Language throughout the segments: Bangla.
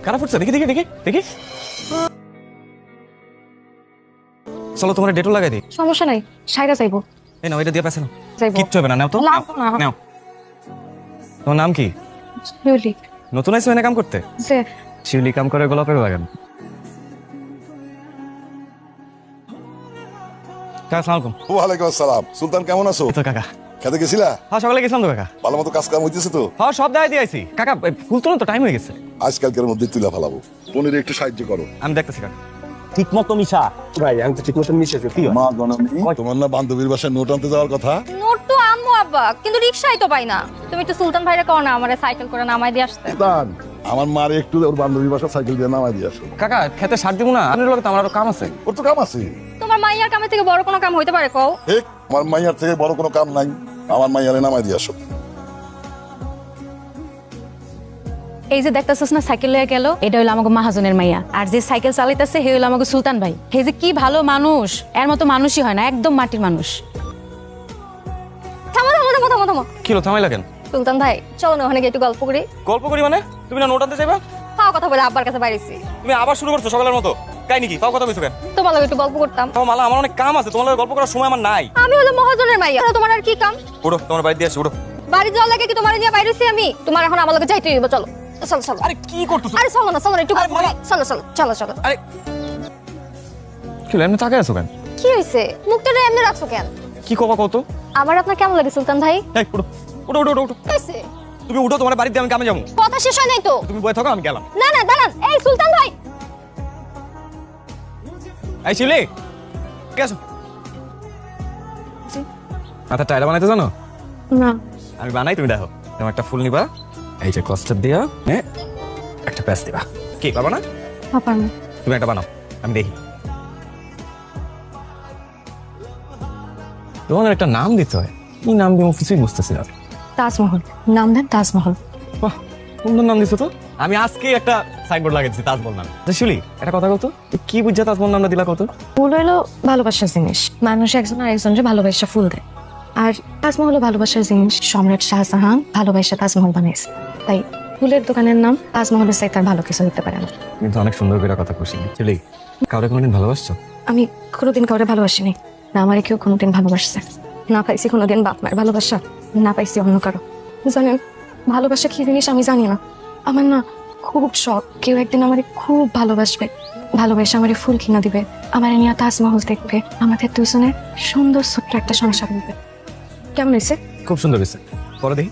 কারা ফুটছে দেখি দেখি দেখি দেখি। চলো তোমার ডেটল লাগাই দিই। সমস্যা নাই, সাইরা যাইবো। এই নাও, এটা দিয়ে পাশে নাও। যাইবো। কিচ্ছু হবে না, নাও তো। লাগবো না। নাও। তোমার নাম কি? শিউলি। নতুন আইছো এনে কাম করতে? যে শিউলি কাম করে গোলাপের বাগান। কাকা আসসালামু আলাইকুম। ওয়ালাইকুম আসসালাম। সুলতান কেমন আছো? তো কাকা। খেতে গেছিলা? হ্যাঁ সকালে গেছিলাম তো কাকা। ভালো মতো কাজ কাম হইতেছে তো? হ্যাঁ সব দায় দিয়ে আইছি কাকা। ফুল তোলার তো টাইম হয়ে গেছে। আজকালকের মধ্যে তুলে ফেলাবো। পনিরে একটু সাহায্য করো। আমি দেখতেছি কাকা। ঠিক মতো মিশা ভাই, আমি তো ঠিক মতো মিশেছি। কি হয়? মা গণনি, তোমার না বান্ধবীর বাসায় নোট আনতে যাওয়ার কথা? নোট তো আম্মু আব্বা, কিন্তু রিকশাই তো পাই না। তুমি একটু সুলতান ভাইরা কও না আমারে সাইকেল করে নামাই দিয়ে আসতে। সুলতান, আমার মার একটু ওর বান্ধবীর বাসা সাইকেল দিয়ে নামাই দিয়ে আসো। কাকা খেতে সার দিব না, আপনার লোক তো আমার আরো কাম আছে। ওর তো কাম আছে। তোমার মাইয়ার কামের থেকে বড় কোনো কাম হইতে পারে কও? ঠিক, আমার মাইয়ার থেকে বড় কোনো কাম নাই। আমার মাইয়ারে নামাই দিয়ে আসো। এই যে দেখতেছস না সাইকেল লয়ে গেল, এটা হইলো আমাকে মাহাজনের মাইয়া। আর যে সাইকেল চালাইতেছে হে হইলো আমাকে সুলতান ভাই। হে যে কি ভালো মানুষ, এর মতো মানুষই হয় না, একদম মাটির মানুষ। থামো থামো থামো থামো থামো। কি হলো, থামাই লাগেন? সুলতান ভাই চলো না ওখানে গিয়ে একটু গল্প করি। গল্প করি মানে? তুমি না নোট আনতে চাইবা? তাও কথা বলে আব্বার কাছে বাইরেছি। তুমি আবার শুরু করছো সকালের মতো। কাই নাকি? তাও কথা কইছো কেন? তোমার লগে একটু গল্প করতাম। তাও মালা, আমার অনেক কাম আছে, তোমার লগে গল্প করার সময় আমার নাই। আমি হলো মহাজনের মাইয়া, তোমার আর কি কাম? উঠো, তোমার বাড়ি দিয়ে আসি, উঠো। বাড়ি যাওয়ার লাগে কি তোমার নিয়ে বাইরেছি আমি? তোমার এখন আমার লগে যাইতে হইব, চলো চলো চলো। আরে কি করতেছো? আরে চলো না, চলো না, একটু গল্প করি। চলো চলো চলো চলো। আরে কি হলো, এমনি তাকায় আছো কেন? কি হইছে? মুখটা এমনি রাখছো কেন? কি কবা কত? আমার আপনার কেমন লাগে সুলতান ভাই? এই উঠো উঠো উঠো উঠো। কি হইছে? তুমি উঠো, তোমার বাড়িতে আমি কামে যাবো। কথা শেষ হয় নাই তো? তুমি বয়ে থাকো, আমি গেলাম। না না দাঁড়ান, এই সুলতান ভাই। এই শিউলি, কে আছো? মাথা টাইলা বানাইতে জানো? না। আমি বানাই, তুমি দেখো। তোমার একটা ফুল নিবা, এই যে ক্লাস্টার দিয়া একটা প্যাচ দিবা। কি পারবা না? পাপার না। তুমি একটা বানাও, আমি দেখি। তোমার একটা নাম দিতে হয়, কি নাম দিব কিছুই বুঝতেছি না। তাজমহল। নাম দেন তাজমহল। বাহ, সুন্দর নাম দিছো তো। আমি আজকে একটা সাইনবোর্ড লাগাইছি তাজমহল নাম। শিউলি, একটা কথা বলতো, কি বুঝছা তাজমহল নামটা দিলা কত? ফুল হলো ভালোবাসার জিনিস, মানুষ একজন আর একজনের ভালোবাসা ফুল দেয়। আর তাজমহল ভালোবাসার জিনিস, সম্রাট শাহজাহান ভালোবাসা তাজমহল বানিয়েছে। তাই ফুলের দোকানের নাম তাজমহলের চাইতে আর ভালো কিছু হতে পারে না। কিন্তু অনেক সুন্দর করে কথা কইছি। শিউলি, কাউরে কোনোদিন ভালোবাসছো? আমি কোনোদিন কাউরে ভালোবাসিনি, না আমারে কেউ কোনোদিন ভালোবাসছে। না পাইছি কোনোদিন বাপ মার ভালোবাসা, না পাইছি অন্য কারো। জানেন ভালোবাসা কি জিনিস আমি জানি না। আমার না খুব শখ কেউ একদিন আমারে খুব ভালোবাসবে, ভালোবেসে আমারে ফুল কিনা দিবে, আমার নিয়ে তাজমহল দেখবে, আমাদের দুজনের সুন্দর ছোট্ট একটা সংসার হবে। কেমন হয়েছে? খুব সুন্দর হয়েছে, পরে দেখি।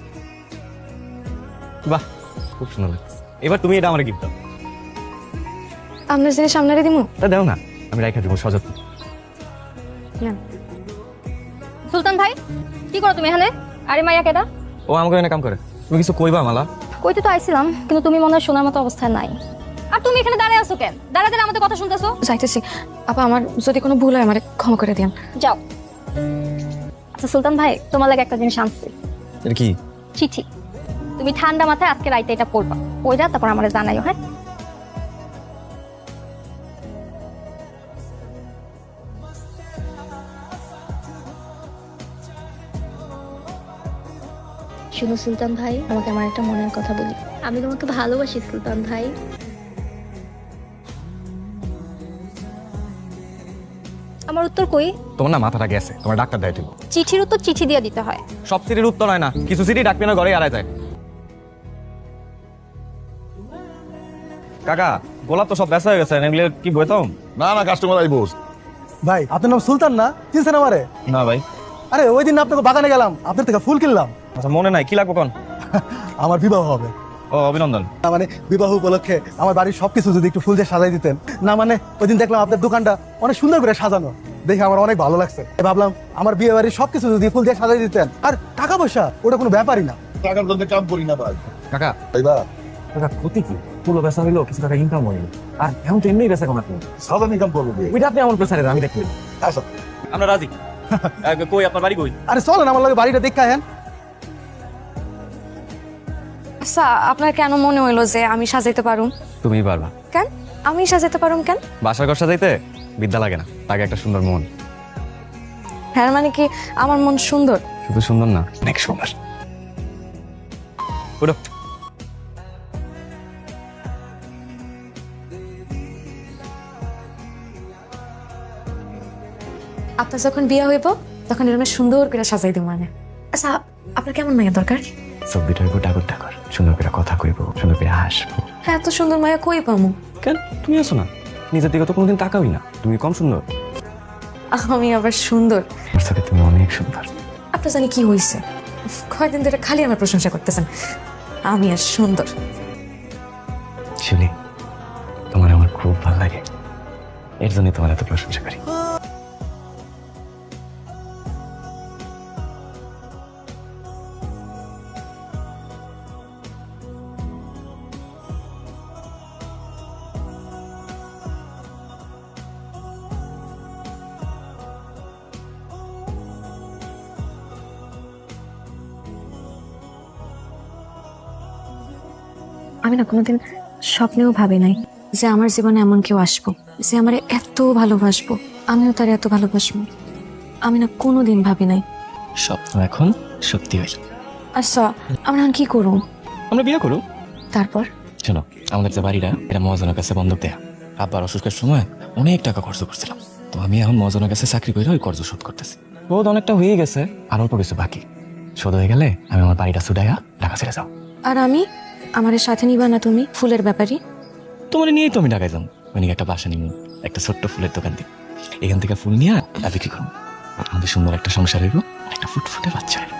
বাহ, খুব সুন্দর লাগছে। এবার তুমি এটা আমার গিফট দাও। আপনার জিনিস আপনারে দিমু? তা দাও না, আমি রাইখা দিব সযত্ন। সুলতান ভাই কি করো তুমি এখানে? আরে মাইয়া কেডা? ও আমাকে এনে কাম করে। তুমি কিছু কইবা মালা? কইতে তো আইছিলাম, কিন্তু তুমি মনে হয় শোনার মতো অবস্থায় নাই। আর তুমি এখানে দাঁড়ায় আছো কেন? দাঁড়া দাঁড়া আমাদের কথা শুনতেছো। যাইতেছি আপা, আমার যদি কোনো ভুল হয় আমারে ক্ষমা করে দিন। যাও। আচ্ছা সুলতান ভাই, তোমার লাগে একটা জিনিস আনছি। এটা কি? চিঠি। তুমি ঠান্ডা মাথায় আজকে রাইতে এটা পড়বা, পড়া তারপর আমারে জানাইও। হ্যাঁ শুনো সুলতান ভাই, আমাকে আমার একটা মনের কথা বলি। আমি তোমাকে ভালোবাসি সুলতান ভাই। আমার উত্তর কই? তোমার না মাথাটা গেছে, তোমার ডাক্তার দেয় দিব। চিঠির উত্তর চিঠি দিয়ে দিতে হয়। সব সিটির উত্তর হয় না, কিছু সিটি ডাকবে না, ঘরে আড়াই যায়। কাকা, গোলাপ তো সব ব্যস্ত হয়ে গেছে, এগুলো কি বইতাম? না না, কাস্টমার আইবো। ভাই আপনার নাম সুলতান না? চিনছেন আমারে? না ভাই। আরে ওই দিন আপনাকে বাগানে গেলাম, আপনার থেকে ফুল কিনলাম। আচ্ছা মনে নাই, কি লাগবো কোন? আমার বিবাহ হবে। ও অভিনন্দন। না মানে বিবাহ উপলক্ষে আমার বাড়ির সবকিছু যদি একটু ফুল দিয়ে সাজাই দিতেন। না মানে ওই দিন দেখলাম আপনার দোকানটা অনেক সুন্দর করে সাজানো, দেখে আমার অনেক ভালো লাগছে। ভাবলাম আমার বিয়ে বাড়ির সবকিছু যদি ফুল দিয়ে সাজাই দিতেন। আর টাকা পয়সা ওটা কোনো ব্যাপারই না। টাকার জন্য কাম করি না ভাই। কাকা, ভাইবা, কাকা ক্ষতি কি? পুরো বেচা হইলো, কিছু টাকা ইনকাম হইলো। আর এখন তো এমনি বেচা কমাতে সাধারণ কাম করবো। ওইটা আপনি আমার প্রেসারে, আমি দেখলি। আচ্ছা, আমরা রাজি। কই আপনার বাড়ি কই? আরে চলেন আমার লাগে বাড়িটা দেখা হেন। আচ্ছা আপনার কেন মনে হইলো যে আমি সাজাইতে পারুম? তুমি পারবা। কেন আমি সাজাইতে পারুম কেন? বাসার ঘর সাজাইতে বিদ্যা লাগে না, তাকে একটা সুন্দর মন। হ্যাঁ মানে কি আমার মন সুন্দর? শুধু সুন্দর না, অনেক সুন্দর। উঠো। আপনার যখন বিয়ে হইব তখন এরকম সুন্দর করে সাজাই দিব মানে। আচ্ছা আপনার কেমন মায়া দরকার? সব দুটার উপর ডাগর ডাগর সুন্দর করে কথা কইব, সুন্দর করে হাসবো। হ্যাঁ এত সুন্দর মায়া কই পামু? কেন তুমি আসো না? নিজের দিকে তো কোনোদিন তাকাওই না, তুমি কম সুন্দর। আমি আবার সুন্দর? আমার সাথে তুমি অনেক সুন্দর। আপনার জানি কি হয়েছে, কয়েকদিন ধরে খালি আমার প্রশংসা করতেছেন। আমি আর সুন্দর? শিউলি, তোমার আমার খুব ভালো লাগে, এর জন্য তোমার এত প্রশংসা করি। আমি না কোনোদিন স্বপ্নেও ভাবি নাই যে আমার জীবনে এমন কেউ আসবো যে আমার এত ভালোবাসবো, আমিও তার এত ভালোবাসবো। আমি না কোনোদিন ভাবি নাই। স্বপ্ন এখন সত্যি হইল। আচ্ছা আমরা এখন কি করব? আমরা বিয়ে করব। তারপর? শোনো, আমাদের যে বাড়িটা এটা মহাজনের কাছে বন্ধক দেয়া। আব্বার অসুখের সময় অনেক টাকা খরচ করছিলাম, তো আমি এখন মহাজনের কাছে চাকরি করে ওই কর্জ শোধ করতেছি। বহুত অনেকটা হয়ে গেছে, আর অল্প কিছু বাকি। শোধ হয়ে গেলে আমি আমার বাড়িটা ছুটাইয়া ঢাকা ছেড়ে যাও। আর আমি? আমার সাথে নিবা না তুমি ফুলের ব্যাপারী? তোমার নিয়েই তো আমি ঢাকায় যাবো। ওই একটা বাসা নিব, একটা ছোট্ট ফুলের দোকান দিই, এখান থেকে ফুল নিয়ে বিক্রি করবো। আমাদের সুন্দর একটা সংসার হইব, একটা ফুটফুটে বাচ্চা হইব।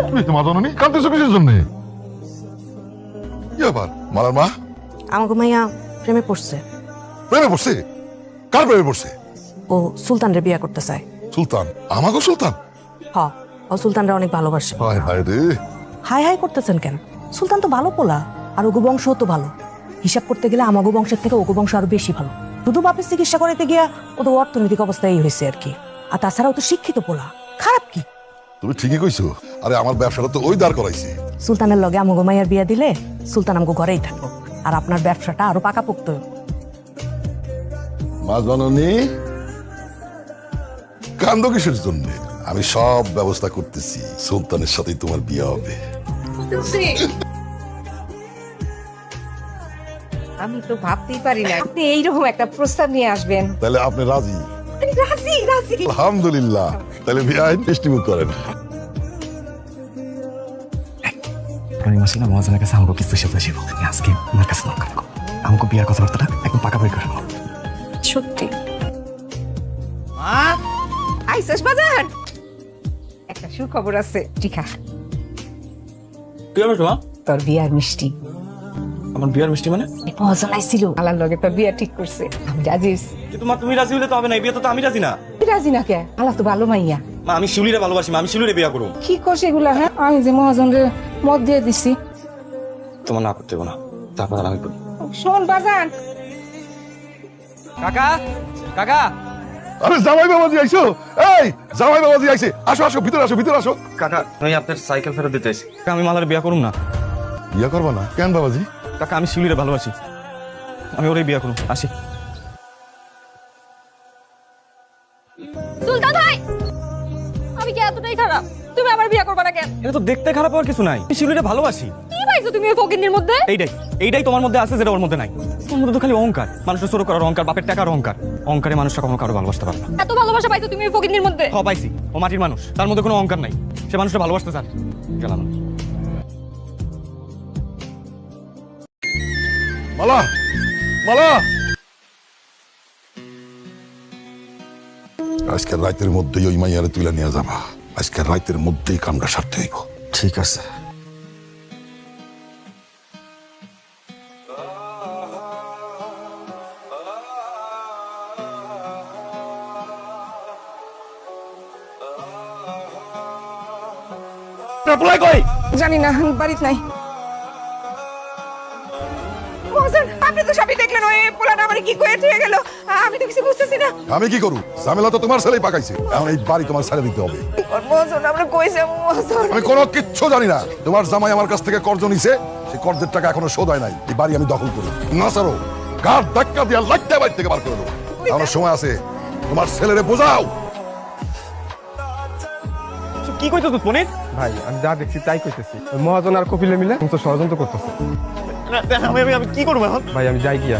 তুমি তোমার জননী কাঁদতেছো কিসের জন্য? কি ব্যাপার মালার মা? আমাকে মাইয়া প্রেমে পড়ছে। প্রেমে পড়ছে? কার প্রেমে পড়ছে? ও সুলতানরে বিয়া করতে চায়। সুলতান? আমাকে সুলতান? হ, ও সুলতানরে অনেক ভালোবাসে। হায় হায় রে। হাই হাই করতেছেন কেন? সুলতান তো ভালো পোলা, আর ওগো বংশও তো ভালো। হিসাব করতে গেলে আমাগো বংশের থেকে ওগো বংশ আরো বেশি ভালো। শুধু বাপের চিকিৎসা করাইতে গিয়া ওদের অর্থনৈতিক অবস্থা এই হয়েছে আর কি। আর তাছাড়াও তো শিক্ষিত পোলা, খারাপ কি? তুমি ঠিকই কইছো। আরে আমার ব্যবসাটা তো ওই দাঁড় করাইছে। সুলতানের লগে আমাগো মাইয়ার বিয়া দিলে সুলতান আমাগো ঘরেই থাকবো, আর আপনার ব্যবসাটা আরো পাকাপোক্ত হইব। মা জননী কান্দ কিসের জন্য? আমি সব ব্যবস্থা করতেছি, সুলতানের সাথেই তোমার বিয়ে হবে। আমি তো ভাবতেই পারি না আপনি এইরকম একটা প্রস্তাব নিয়ে আসবেন। তাহলে আপনি রাজি? রাজি রাজি। আলহামদুলিল্লাহ, তাহলে বিয়ে আইন মিষ্টিমুখ করেন। আমি মাসিনা মহাজনের কাছে আমাকে কিছু শেষ আসিব। আজকে আমার কাছে দরকার আমাকে বিয়ার কথাবার্তাটা একদম পাকা বই করে নাও। সত্যি? আইসস বাজার, একটা সুখবর আছে। টিকা কি হবে তোমার? তোর বিয়ার মিষ্টি। আমার বিয়ার মিষ্টি মানে? মহাজন আইছিল, আলার লগে তোর বিয়া ঠিক করছে। আমি রাজি হইছি। তোমার তুমি রাজি হলে তো হবে না, বিয়ে তো আমি রাজি না। তুই রাজি না কে? আলা তো ভালো মাইয়া। মা আমি শিউলিরে ভালোবাসি, মা আমি শিউলিরে বিয়া করব। কি করছে এগুলা? হ্যাঁ আমি যে মহাজনরে মত দিয়ে দিছি। তোমার না করতে হবে না, তারপর আমি করি। শোন বাজান। কাকা কাকা। আরে জামাই বাবাজি আইছো? এই জামাই বাবাজি আইছে, আসো আসো, ভিতরে আসো, ভিতরে আসো। কাকা আমি আপনার সাইকেল ফেরত দিতে এসেছি। আমি মালার বিয়া করুম না। বিয়ে করবা না কেন বাবাজি? কাকা আমি শিউলিরে ভালোবাসি, আমি ওরে বিয়া করুম। আসি। সুলতান ভাই, আমি কি এতটাই খারাপ? তুমি আমার বিয়ে করবে না কেন? এটা তো দেখতে খারাপ হওয়ার কিছু নাই, আমি শিউলিরে ভালোবাসি। কি পাইছো তুমি ওই ফকিন্নির মধ্যে? এইটাই তোমার মধ্যে আছে যেটা ওর মধ্যে নাই। ওর মধ্যে তো খালি অহংকার, মানুষের ছোট করার অহংকার, বাপের টাকার অহংকার। অহংকারে মানুষটা কখনো কারো ভালোবাসতে পারে না। এত ভালোবাসা পাইছো তুমি ওই ফকিন্নির মধ্যে? পাইছি, ও মাটির মানুষ, তার মধ্যে কোনো অহংকার নাই। সে মানুষটা ভালোবাসতে চায়। গেলাম। মালা মালা, আজকের রাতের মধ্যেই ওই মাইয়ারে তুলে নিয়ে যাবা। আজকের রাতের মধ্যেই কামটা সারতে হইব। ঠিক আছে। জানি না, বাড়িতে নাই। মহাজন আপনি তো সবই দেখলেন, ওই পোলাটা আমার কি করে থুয়ে গেল। আমি তো কিছু বুঝতেছি না। আমি কি করু? ঝামেলা তো তোমার ছেলেই পাকাইছে। এখন এই বাড়ি তোমার ছেড়ে দিতে হবে। মহাজন আমরা কই যাবো মহাজন? আমি কোনো কিচ্ছু জানি না। তোমার জামাই আমার কাছ থেকে কর্জ নিছে, সেই কর্জের টাকা এখনো শোধ হয় নাই। এই বাড়ি আমি দখল করি না সারো, গার ধাক্কা দিয়া লাইটটা বাড়ি থেকে বার করে দেবো। আমার সময় আছে, তোমার ছেলেরে বোঝাও। কি কইতো তুই পনির? ভাই আমি যা দেখছি তাই কইতেছি ওই মহাজন আর কপিলে মিলে তো ষড়যন্ত্র করতেছে। আমি কি করবো এখন? ভাই আমি যাই গিয়া,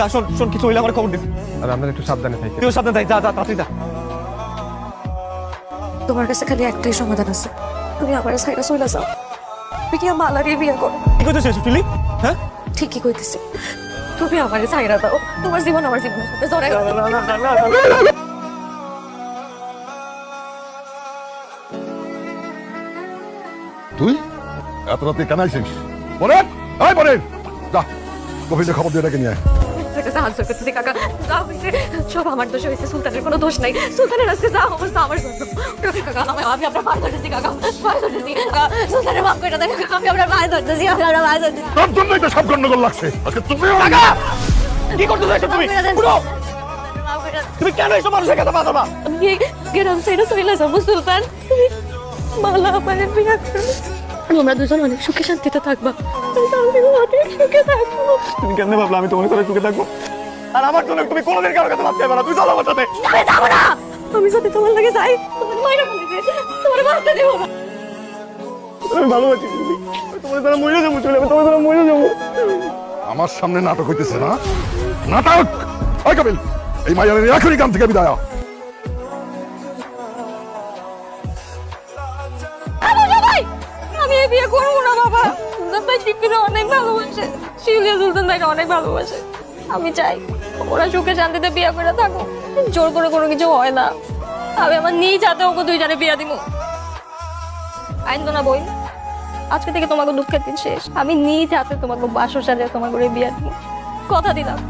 যা শোন শোন, কিছু হইলে আমার খবর দিস। আর আপনারা একটু সাবধানে থাকেন। তুইও সাবধান থাক, যা যা তাড়াতাড়ি যা। তোমার কাছে খালি একটাই সমাধান আছে, তুমি আমার সাইডে চলে যাও, তুমি কি মালারে বিয়ে করো। কি করতেছিস ফিলি? হ্যাঁ ঠিকই কইতেছি, তুমি আমার সাইডে দাও, তোমার জীবন আমার জীবনের সাথে জড়াই তুই এত রাতে কেন আইছিস? বলেন এই বলেন, যা কফিতে খবর দিয়ে ডেকে নিয়ে আয়। সাহায্য করতেছি কাকা, যা হয়েছে সব আমার দোষ হয়েছে, সুলতানের কোনো দোষ নাই, সুলতানের আজকে যা অবস্থা আমার জন্য। কাকা আমি আপনার পায়ে ধরতেছি কাকা, পায়ে ধরতেছি কাকা, সুলতানের মাফ করে দেন কাকা, আমি আপনার পায়ে ধরতেছি, আমি আপনার পায়ে ধরতেছি। তোর জন্যই তো সব গন্ডগোল লাগছে আজকে। তুমি কি করতেছিস এসব তুমি? উঠো! তুমি কেন এইসব মানুষের কথা বাধা না? আমি এই গ্রাম সাইডে চলে যাবো সুলতান, তুমি মালা আমাদের বিয়ে করো, তোমরা দুজন অনেক সুখে শান্তিতে থাকবা, আমি অনেক সুখে থাকবো। তুমি কেন ভাবলা আমি তোমার সাথে সুখে থাকবো? আর আমার জন্য তুমি কোনোদিন কারোর কাছে ভাবতে পারো না। তুই চলো আমার সাথে। আমি যাবো না, আমি যদি তোমার লাগে যাই তোমার মায়েরা বলে তোমার বাচ্চা দেবো না। আমি ভালোবাসি তুমি, তোমার দ্বারা মরে যাবো, চলে আমি তোমার দ্বারা মরে যাবো। আমার সামনে নাটক হইতেছে না? নাটক! ওই কপিল, এই মাইয়ার এখনই গ্রাম থেকে বিদায় হ। আমি এই বিয়ে করবো না বাবা, সুলতান ভাই শিবকে অনেক ভালোবাসে, শিউলিয়া সুলতান ভাইকে অনেক ভালোবাসে, আমি চাই ওরা সুখে শান্তিতে বিয়ে করে থাকো, জোর করে কোনো কিছু হয় না, আমি আমার নিজ হাতে ওকে দুইজনে বিয়ে দিব। আইন তো না বই, আজকে থেকে তোমাকে দুঃখের দিন শেষ, আমি নিজ হাতে তোমাকে বাসর সাজে তোমার করে বিয়ে দিব, কথা দিলাম।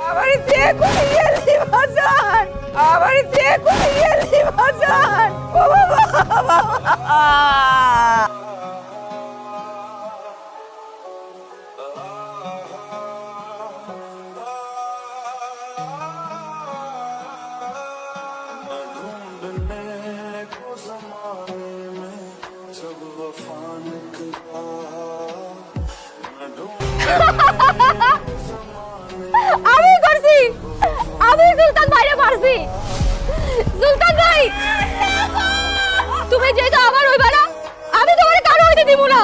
আমার দেখো ইয়ালি বাজার, আমার দেখো ইয়ালি বাজার, ও বাবা। আমি করছি, আমি সুলতান ভাইরে মারছি। সুলতান ভাই, তুমি যেটা আমার হইবা না, আমি তোমার কারো হইতে দিব না।